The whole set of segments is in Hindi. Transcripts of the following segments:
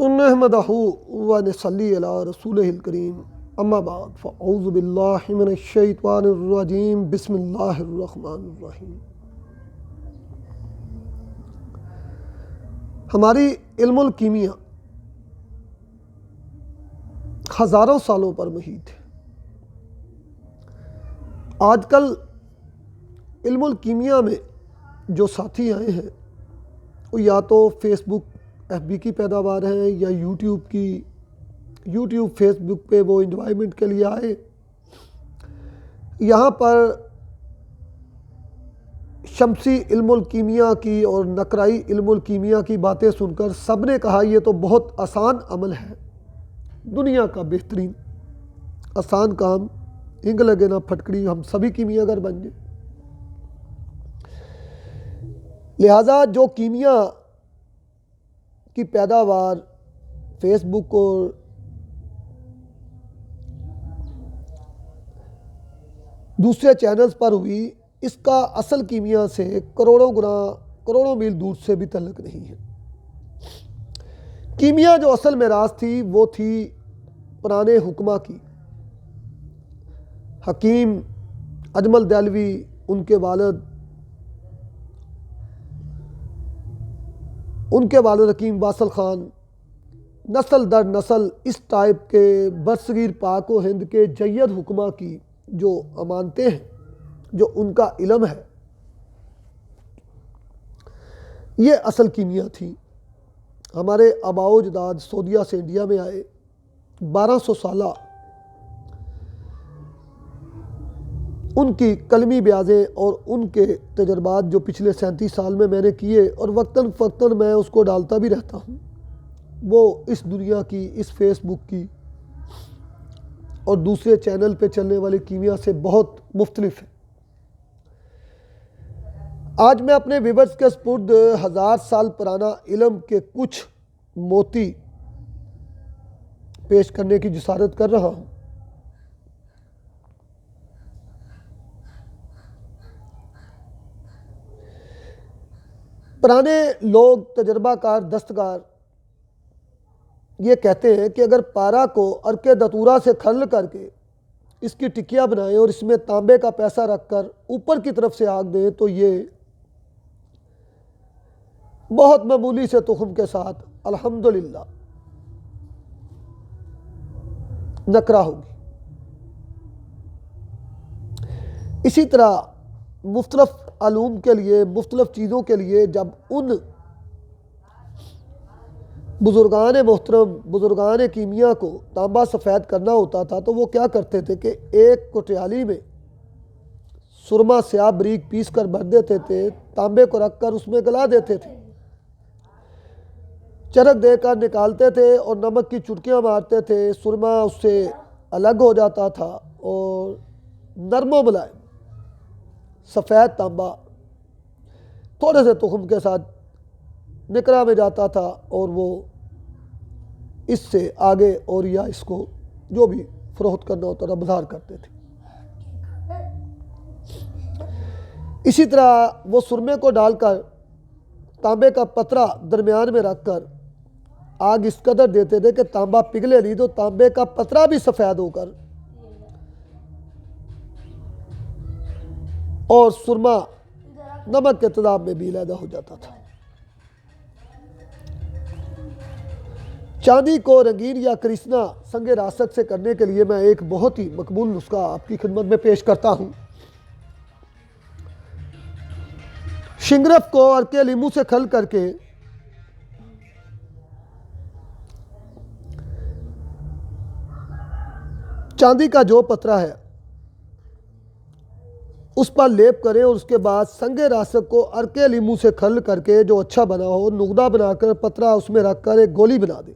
नहमदहु व नसल्ली अला रसूलिहिल करीम अम्मा बाद फ़अऊज़ु बिल्लाहि मिनश शैतानिर रजीम बिस्मिल्लाहिर रहमानिर रहीम। हमारी इल्मुल कीमिया हज़ारों सालों पर मुहीत है। आजकल इल्मुल कीमिया में जो साथी आए हैं वो या तो फेसबुक FB की पैदावार है या यूट्यूब फेसबुक पे वो इन्जॉयमेंट के लिए आए। यहाँ पर शमसी इल्मुल कीमिया की और नकराई इल्मुल कीमिया की बातें सुनकर सब ने कहा ये तो बहुत आसान अमल है, दुनिया का बेहतरीन आसान काम, हिंग लगे ना फटकड़ी, हम सभी कीमियागर बन जाए। लिहाजा जो कीमिया की पैदावार फेसबुक और दूसरे चैनल्स पर हुई, इसका असल कीमिया से करोड़ों मील दूर से भी तल्लुक़ नहीं है। कीमिया जो असल मेरास थी वो थी पुराने हुक्मा की। हकीम अजमल दहलवी, उनके वालिद हकीम वासल ख़ान, नस्ल दर नस्ल इस टाइप के बरसगीर पाक व हिंद के जय्यद हुक्मा की जो अमानतें हैं, जो उनका इल्म है, ये असल कीमिया थी। हमारे आबाओ अजदाद सऊदीया से इंडिया में आए, 1200 साला उनकी कलमी ब्याज़ें और उनके तजर्बात जो पिछले 37 साल में मैंने किए और वक्तन फ़क्तन मैं उसको डालता भी रहता हूँ, वो इस दुनिया की, इस फेसबुक की और दूसरे चैनल पे चलने वाली कीमिया से बहुत मुख्तलिफ है। आज मैं अपने व्यूअर्स के सपुर्द 1000 साल पुराना इल्म के कुछ मोती पेश करने की जिसारत कर रहा हूँ। पुराने लोग, तजर्बाकार, दस्तकार ये कहते हैं कि अगर पारा को अर्के दतूरा से खल करके इसकी टिकिया बनाएं और इसमें तांबे का पैसा रखकर ऊपर की तरफ से आग दें तो ये बहुत मामूली से तुख्म के साथ अल्हम्दुलिल्लाह नकरा होगी। इसी तरह मुख्तलिफ आलूम के लिए, मुख्तलिफ चीज़ों के लिए जब उन बुजुर्गान मोहतरम, बुजुर्गान कीमिया को तांबा सफ़ेद करना होता था तो वो क्या करते थे कि एक कुटियाली में सुरमा स्याह बरीक पीस कर भर देते थे, तांबे को रख कर उसमें गला देते थे, चरक देकर निकालते थे और नमक की चुटकियाँ मारते थे। सुरमा उससे अलग हो जाता था और नरमो मुलायम सफ़ेद तांबा थोड़े से तुख्म के साथ निकरा में जाता था और वो इससे आगे और या इसको जो भी फ़रोख्त करना होता था बाजार करते थे। इसी तरह वो सुरमे को डालकर तांबे का पतरा दरमियान में रखकर आग इस कदर देते थे कि तांबा पिघले नहीं तो तांबे का पतरा भी सफ़ेद होकर और सुरमा नमक के तदाब में भी अलहदा हो जाता था। चांदी को रंगीन या करिश्मा संगे रासक से करने के लिए मैं एक बहुत ही मकबूल नुस्खा आपकी खिदमत में पेश करता हूँ। शिंगरफ को अर्के लीमू से खल करके चांदी का जो पतरा है उस पर लेप करें और उसके बाद संगे रासक को अर्के लीमू से खल करके जो अच्छा बना हो नुगदा बनाकर पतरा उसमें रखकर एक गोली बना दें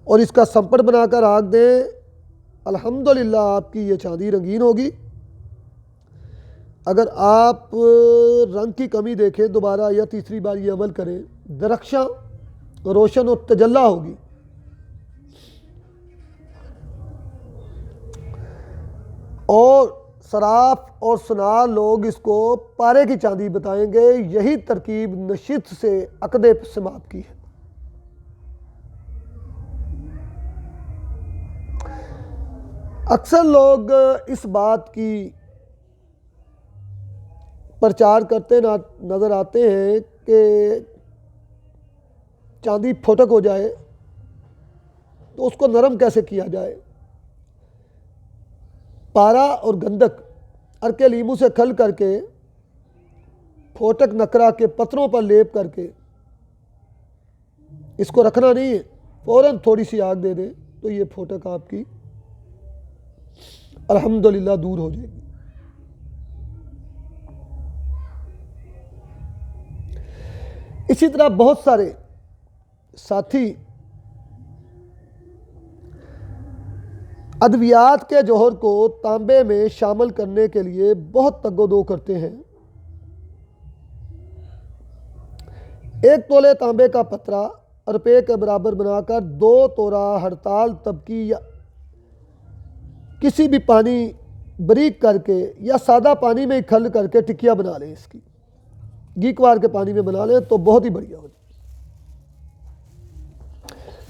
और इसका संपट बनाकर आग दें। अल्हम्दुलिल्लाह आपकी ये चांदी रंगीन होगी। अगर आप रंग की कमी देखें दोबारा या तीसरी बार ये अमल करें, दरख्शां रोशन और तजल्ला होगी। और सराफ और सुनार लोग इसको पारे की चांदी बताएंगे। यही तरकीब नशित से अकदे समाप्त की है। अक्सर लोग इस बात की प्रचार करते नज़र आते हैं कि चांदी फोटक हो जाए तो उसको नरम कैसे किया जाए। पारा और गंधक अर्के लीमू से खल करके फोटक नकरा के पत्थरों पर लेप करके इसको रखना नहीं है, फ़ौरन थोड़ी सी आग दे दे तो ये फोटक आपकी अल्हम्दुलिल्लाह दूर हो जाएगी। इसी तरह बहुत सारे साथी अद्वियात के जौहर को तांबे में शामिल करने के लिए बहुत तगोदो करते हैं। 1 तोले तांबे का पतरा रुपये के बराबर बनाकर 2 तोरा हड़ताल तबकी या किसी भी पानी बरीक करके या सादा पानी में खल करके टिकिया बना लें। इसकी गीकवार के पानी में बना लें तो बहुत ही बढ़िया हो जाए।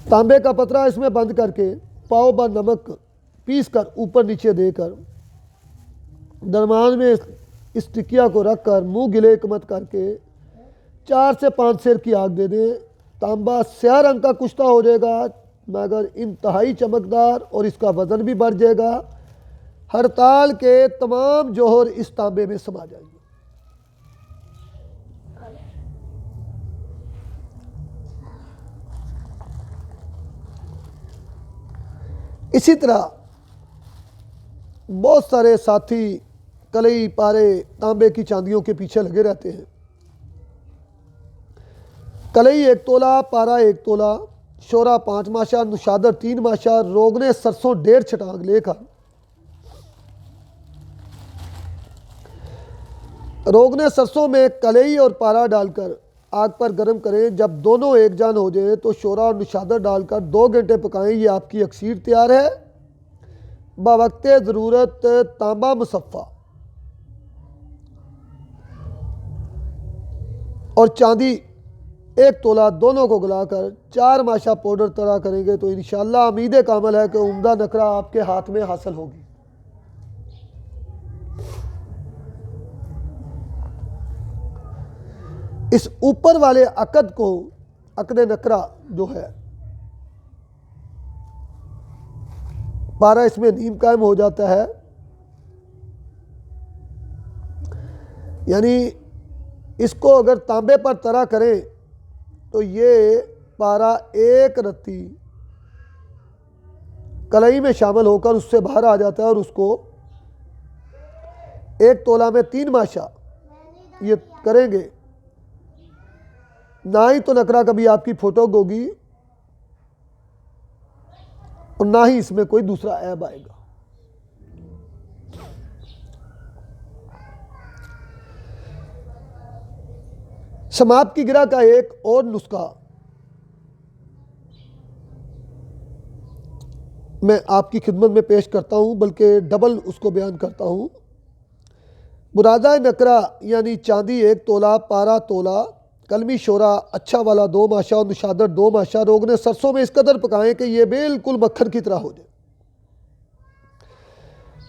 तांबे का पतरा इसमें बंद करके पाव ब नमक पीस कर ऊपर नीचे देकर दरमियान में इस टिकिया को रख कर मुँह गिले मत करके 4 से 5 सेर की आग दे दें। तांबा स्याह रंग का कुश्ता हो जाएगा मगर इंतहाई चमकदार और इसका वज़न भी बढ़ जाएगा। हड़ताल के तमाम जौहर इस तांबे में समा जाएंगे। इसी तरह बहुत सारे साथी कलई पारे तांबे की चांदियों के पीछे लगे रहते हैं। कलई 1 तोला, पारा 1 तोला, शोरा 5 माशा, नुशादर 3 माशा, रोगने सरसों 1.5 छटांग लेकर रोगने सरसों में कलई और पारा डालकर आग पर गर्म करें। जब दोनों एक जान हो जाए तो शोरा और नुशादर डालकर 2 घंटे पकाएं। ये आपकी अक्सीर तैयार है। बवक्ते ज़रूरत तांबा मुसफ़ा और चांदी 1 तोला दोनों को गलाकर 4 माशा पाउडर तैयार करेंगे तो इंशाअल्लाह उम्मीद कामल है कि उम्दा नकरा आपके हाथ में हासिल होगी। इस ऊपर वाले अकद को अकद नकरा जो है पारा इसमें नीम कायम हो जाता है। यानी इसको अगर तांबे पर तरा करें तो ये पारा 1 रत्ती कलई में शामिल होकर उससे बाहर आ जाता है और उसको 1 तोला में 3 माशा ये करेंगे ना ही तो नकरा कभी आपकी फोटो होगी और ना ही इसमें कोई दूसरा ऐब आएगा। शमाब की गिरा का एक और नुस्खा मैं आपकी खिदमत में पेश करता हूं, बल्कि डबल उसको बयान करता हूं। बुरादा नकरा यानी चांदी 1 तोला, पारा तोला, कलमी शोरा अच्छा वाला 2 माशा और निशादर 2 माशा रोगने सरसों में इस कदर पकाएं कि ये बिल्कुल मक्खन की तरह हो जाए।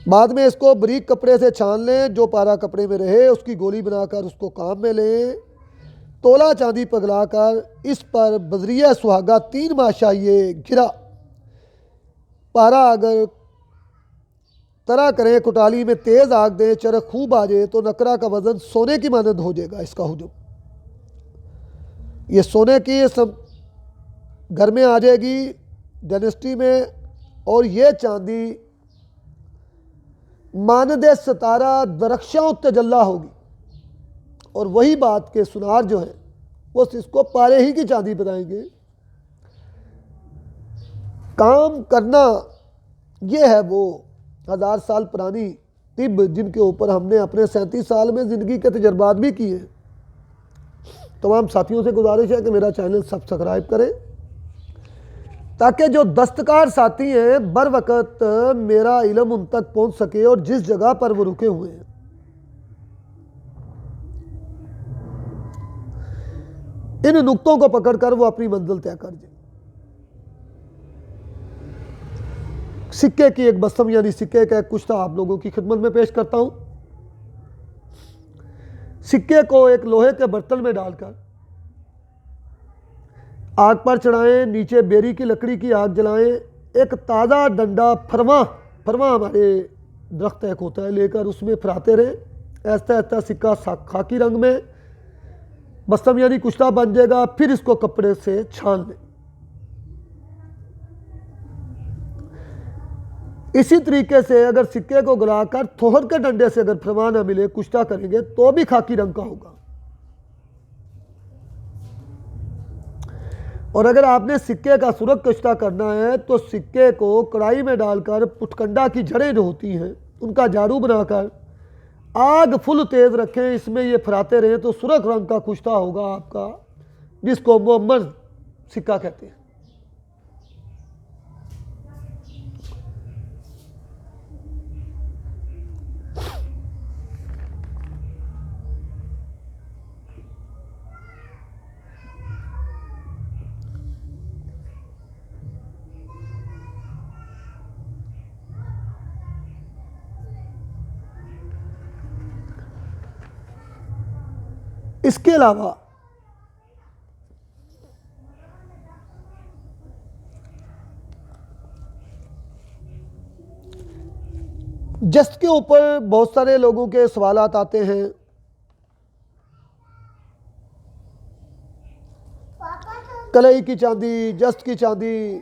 बाद में इसको बारीक कपड़े से छान लें। जो पारा कपड़े में रहे उसकी गोली बनाकर उसको काम में लें। तोला चांदी पगलाकर इस पर बजरिया सुहागा 3 माशा ये घिरा पारा अगर तरा करें, कुटाली में तेज़ आग दें, चरख खूब आ जाए तो नकरा का वज़न सोने की मानद हो जाएगा। इसका हुजूम ये सोने की सब घर में आ जाएगी डायनेस्टी में और ये चांदी मानद सितारा दरख्शां तजल्ला होगी। और वही बात के सुनार जो है वो इसको पारे ही की चांदी बताएंगे। काम करना ये है वो 1000 साल पुरानी तिब जिनके ऊपर हमने अपने 37 साल में ज़िंदगी के तजर्बात भी किए। तमाम साथियों से गुजारिश है कि मेरा चैनल सब्सक्राइब करें ताकि जो दस्तकार साथी हैं बर वक़्त मेरा इल्म उन तक पहुंच सके और जिस जगह पर वो रुके हुए हैं इन नुक्तों को पकड़कर वो अपनी मंजिल तय कर जाए। सिक्के की एक बसम यानी सिक्के का एक कुश्ता आप लोगों की खिदमत में पेश करता हूं। सिक्के को एक लोहे के बर्तन में डालकर आग पर चढ़ाएं, नीचे बेरी की लकड़ी की आग जलाएं, एक ताज़ा डंडा फरमा फरमा हमारे दरख्त एक होता है लेकर उसमें फिराते रहें। ऐसा ऐसा सिक्का खाकी रंग में बसम यानी कुश्ता बन जाएगा। फिर इसको कपड़े से छान लें। इसी तरीके से अगर सिक्के को गलाकर थोहर के डंडे से अगर फरमा ना मिले, कुश्ता करेंगे तो भी खाकी रंग का होगा। और अगर आपने सिक्के का सुरख कुश्ता करना है तो सिक्के को कढ़ाई में डालकर पुटकंडा की जड़ें जो होती हैं उनका झाड़ू बनाकर आग फुल तेज रखें, इसमें ये फराते रहें तो सुरख रंग का कुश्ता होगा आपका, जिसको मोहम्मद सिक्का कहते हैं। इसके अलावा जस्त के ऊपर बहुत सारे लोगों के सवालात आते हैं। कलई की चांदी, जस्त की चांदी,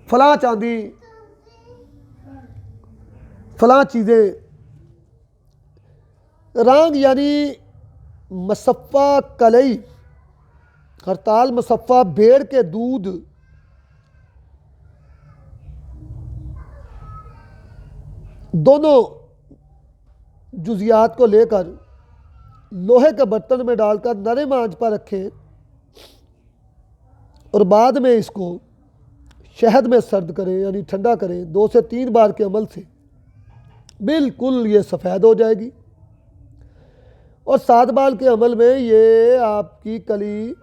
फलां चांदी, फलां चीज़ें, रंग यानी मसफ़ा कलई, हरताल मसफ़ा भेड़ के दूध, दोनों जुजियात को लेकर लोहे के बर्तन में डालकर नरम आंच पर रखें और बाद में इसको शहद में सर्द करें यानी ठंडा करें। 2 से 3 बार के अमल से बिल्कुल ये सफ़ेद हो जाएगी। और 7 बार के अमल में ये आपकी कली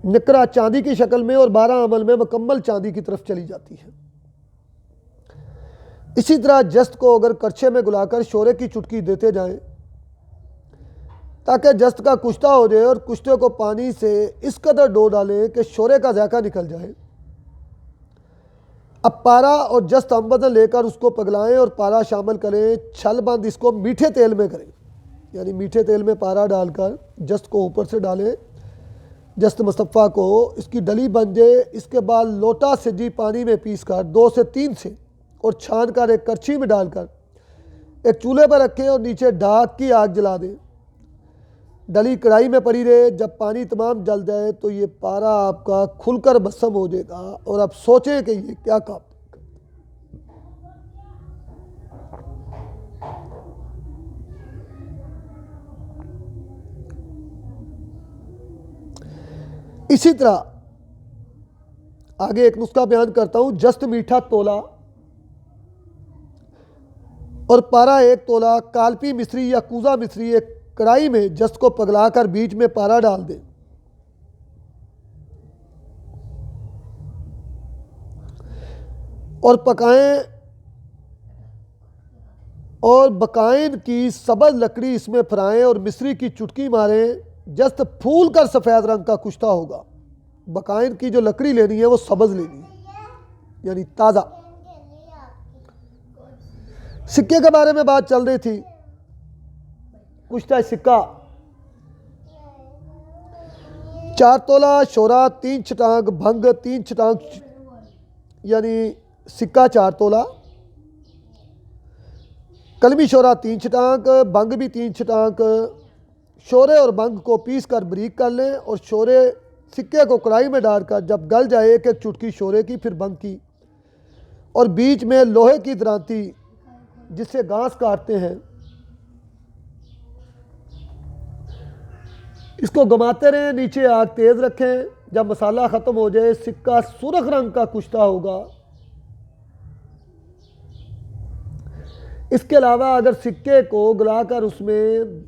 निकरा चांदी की शक्ल में और 12 अमल में मुकम्मल चांदी की तरफ चली जाती है। इसी तरह जस्त को अगर करछे में गुलाकर शोरे की चुटकी देते जाएं ताकि जस्त का कुश्ता हो जाए और कुश्ते को पानी से इस कदर डो डालें कि शोरे का जायका निकल जाए। अब पारा और जस्त अम्बदन लेकर उसको पगलाएं और पारा शामिल करें। छल बंद इसको मीठे तेल में करें यानी मीठे तेल में पारा डालकर जस्त को ऊपर से डालें, जस्त मुस्तफ़ा को इसकी डली बन जाए। इसके बाद लोटा से जी पानी में पीस कर 2 से 3 से और छान कर एक करछी में डालकर एक चूल्हे पर रखें और नीचे ढाक की आग जला दें। डली कढ़ाई में पड़ी रहे। जब पानी तमाम जल जाए तो ये पारा आपका खुलकर भस्म हो जाएगा और आप सोचें कि ये क्या काम। इसी तरह आगे एक नुस्खा बयान करता हूं। जस्त मीठा तोला और पारा 1 तोला, कालपी मिश्री या कूजा मिश्री एक कढ़ाई में जस्त को पगलाकर बीच में पारा डाल दें। और पकाएं और बकाइन की सबज लकड़ी इसमें फराएं और मिश्री की चुटकी मारें। जस्त फूल कर सफ़ेद रंग का कुश्ता होगा। बकाइन की जो लकड़ी लेनी है वो सबज लेनी है यानी ताज़ा। सिक्के के बारे में बात चल रही थी। कुश्ता सिक्का 4 तोला, शोरा 3 छटांग, भंग 3 छटांग यानी सिक्का 4 तोला, कलमी शोरा 3 छटांग, भंग भी 3 छटांग। शोरे और भंग को पीस कर बारीक कर लें और शोरे सिक्के को कढ़ाई में डालकर जब गल जाए 1-1 चुटकी शोरे की फिर भंग की और बीच में लोहे की दरांती जिससे घास काटते हैं इसको घुमाते रहें। नीचे आग तेज़ रखें। जब मसाला ख़त्म हो जाए सिक्का सुर्ख रंग का कुश्ता होगा। इसके अलावा अगर सिक्के को गलाकर उसमें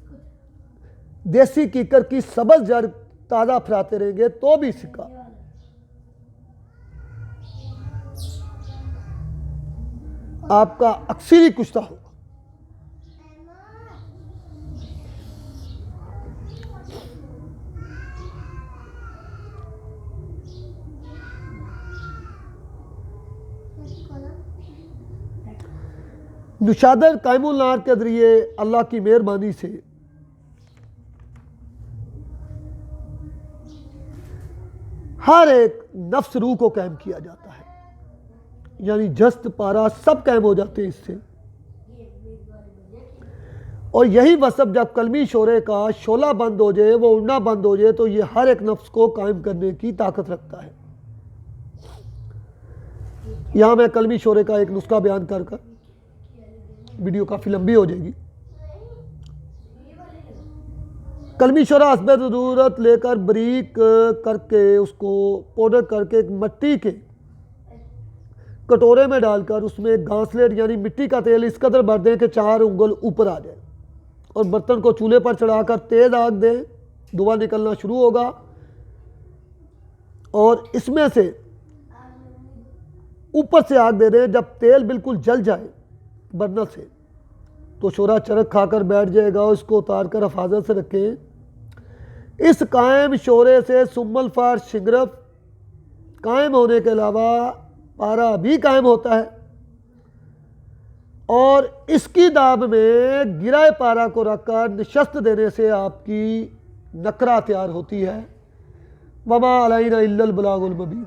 देसी कीकर की सबज जड़ ताज़ा फराते रहेंगे तो भी सिक्का आपका अक्सर ही कुश्ता होगा। नुशादर कायमुल नार के जरिए अल्लाह की मेहरबानी से हर एक नफ्स रूह को कायम किया जाता है, यानी जस्त पारा सब कायम हो जाते हैं इससे। और यही वसब जब कलमी शोरे का शोला बंद हो जाए, वो उड़ना बंद हो जाए, तो ये हर एक नफ्स को कायम करने की ताकत रखता है। यहाँ मैं कलमी शोरे का एक नुस्खा बयान कर वीडियो काफ़ी लंबी हो जाएगी। कलमी शोरा हस्बे ज़रूरत लेकर बारीक करके उसको पाउडर करके एक मिट्टी के कटोरे में डालकर उसमें घासलेट यानी मिट्टी का तेल इस कदर भर दें कि 4 उंगल ऊपर आ जाए, और बर्तन को चूल्हे पर चढ़ाकर तेज़ आग दें। धुआं निकलना शुरू होगा और इसमें से ऊपर से आग दे दें। जब तेल बिल्कुल जल जाए बर्नर से, तो शोरा चरक खाकर बैठ जाएगा। इसको उतार कर हिफाजत से रखें। इस कायम शोरे से सुम्मल फार शिगरफ कायम होने के अलावा पारा भी कायम होता है, और इसकी दाब में गिराए पारा को रखकर निशस्त देने से आपकी नकरा तैयार होती है। वमा अलैना इल्लल बलागुल मुबीन।